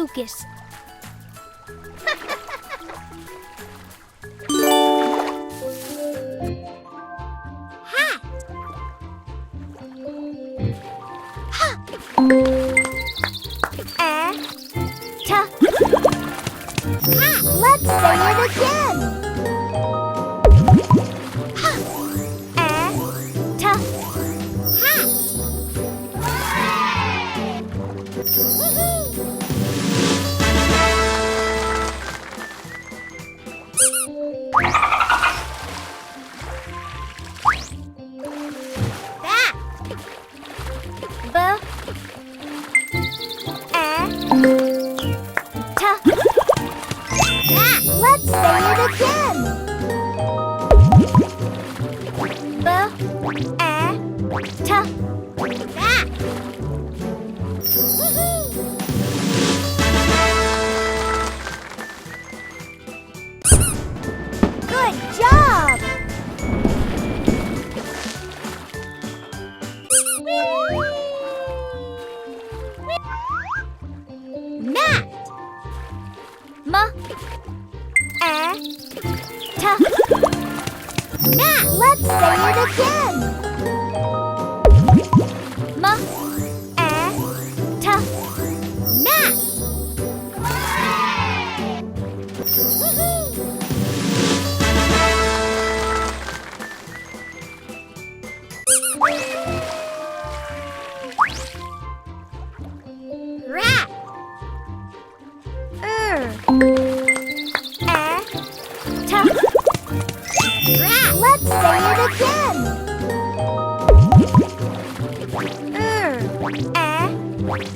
focus. Hat. Ha. Ta. Hat. Let's say it again. Ha. Ta. Hat. Let's say it again. Ta. Bat. Good job. Mat. Ma. Ta. Mat. Let's say it again. Ma. Ta. Mat. Rat. Ta. Rat. Let's say it again.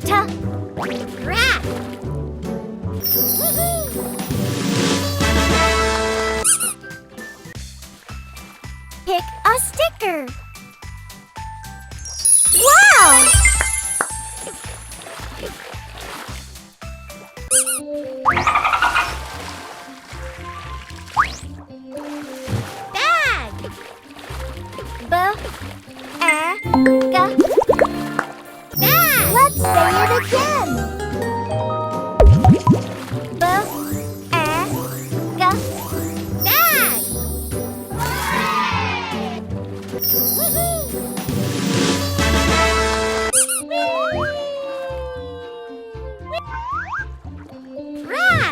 Ta. Rat. Pick a sticker. Wow! Bag. Bag. Bag. Let's say it again. Bag. Rag. Rag.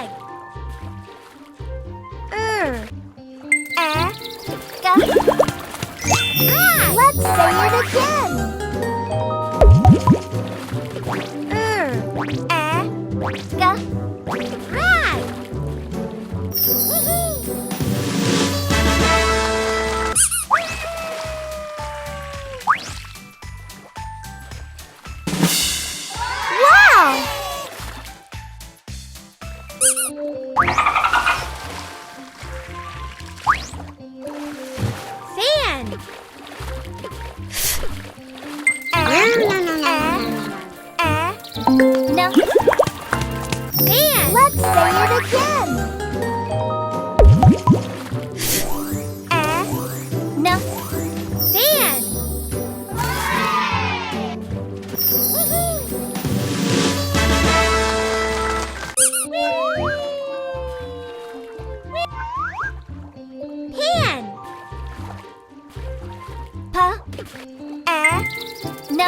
Let's say it again. Rag. Wow! Fan. No. Fan. Let's say it again. No. Fan. Pan. Pa. No.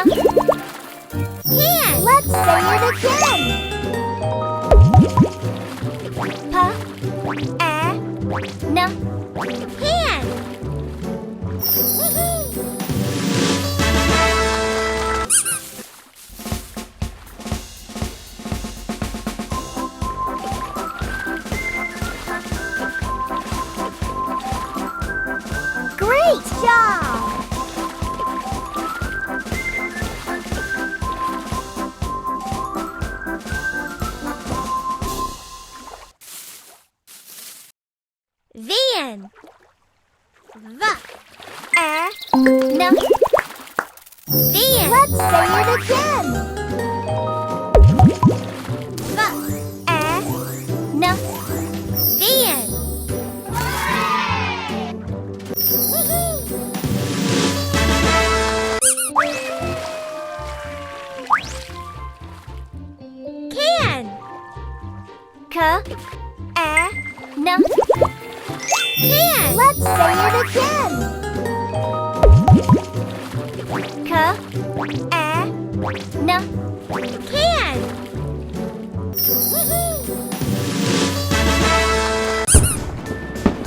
Pan. Let's say it again. Pa. No. Pan. Great job! Van. Va. No. Van. Let's say it again. Va. No. Van. Can. Can. Let's say it again. Can.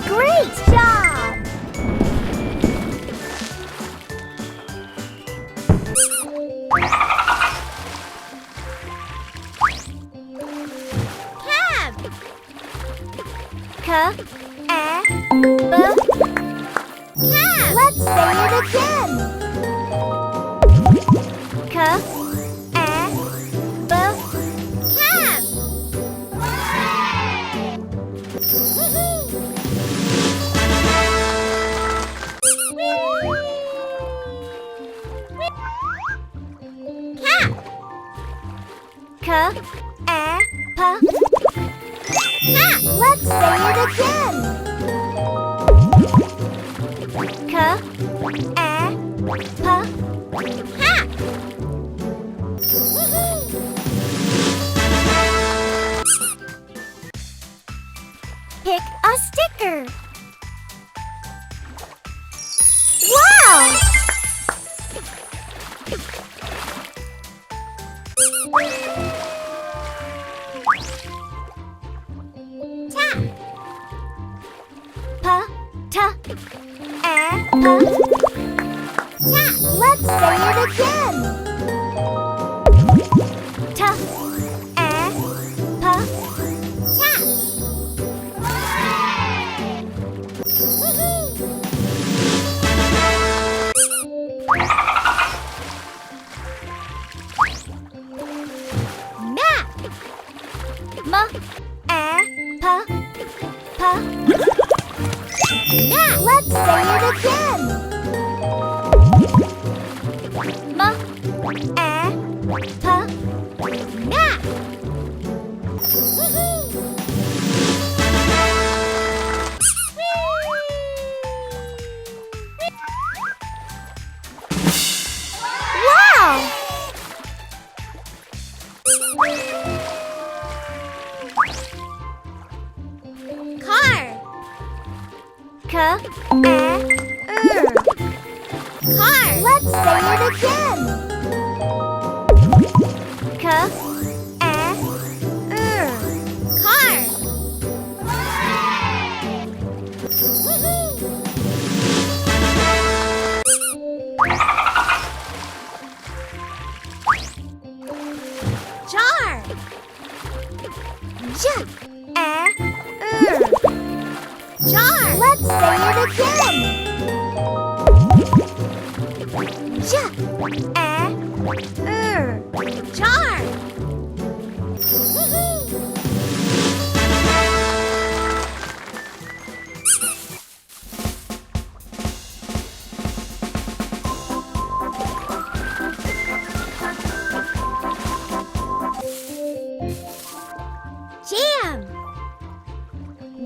Great job. Cab. Cab. Let's say it again. Cab. Cat. Let's say it again. Cat. Pick a sticker. Wow! Let's say it again. Let's say it again. Map. Wow! Car. Car. Let's say it again. Car. Jar. Jar. Let's say it again. Jar.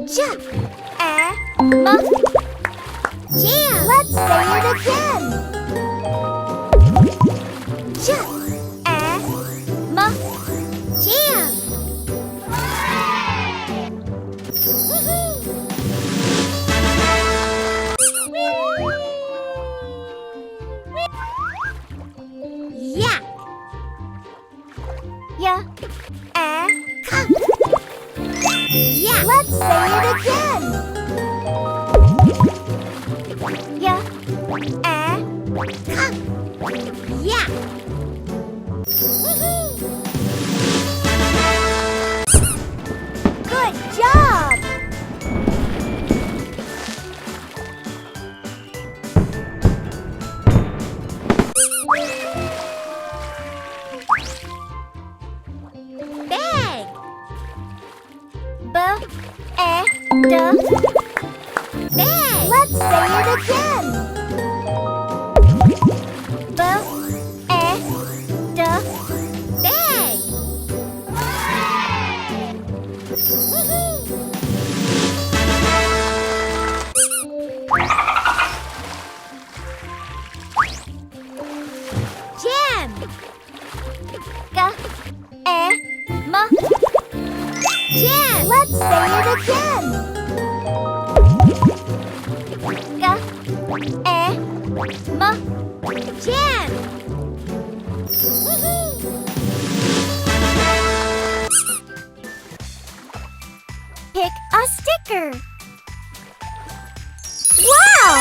Jam. Jam. Let's say it again. Jam. Yak. Yeah. Let's say it again. Yeah. Good job. Bag. Bag. Let's say it again. Bag. Jam. Jam. Let's say it again. Jam. Pick a sticker. Wow!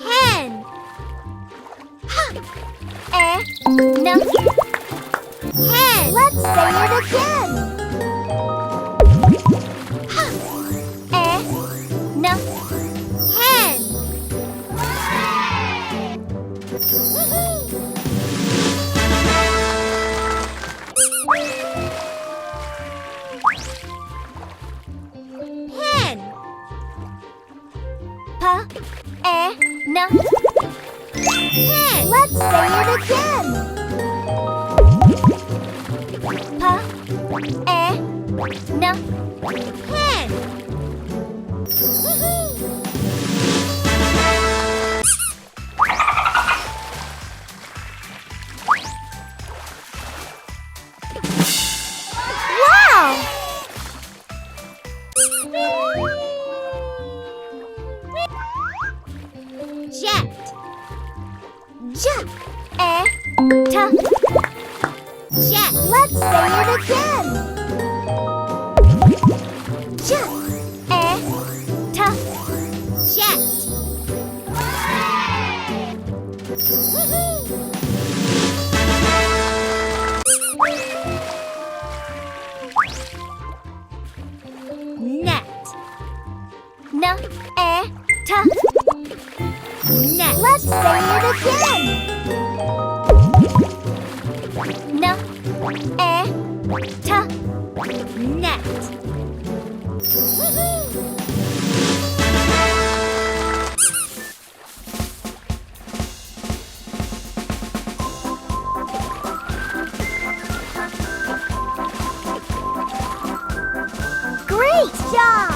Hen. No. Hen. Let's say it again. No. Hen. Pen. No. Pen. Let's say it again. No. Pen. Wow! Jet. Jet. Jet. Let's say it again. Jet. Jet. Net. No. Net. Let's say it again. No. Net. Great job!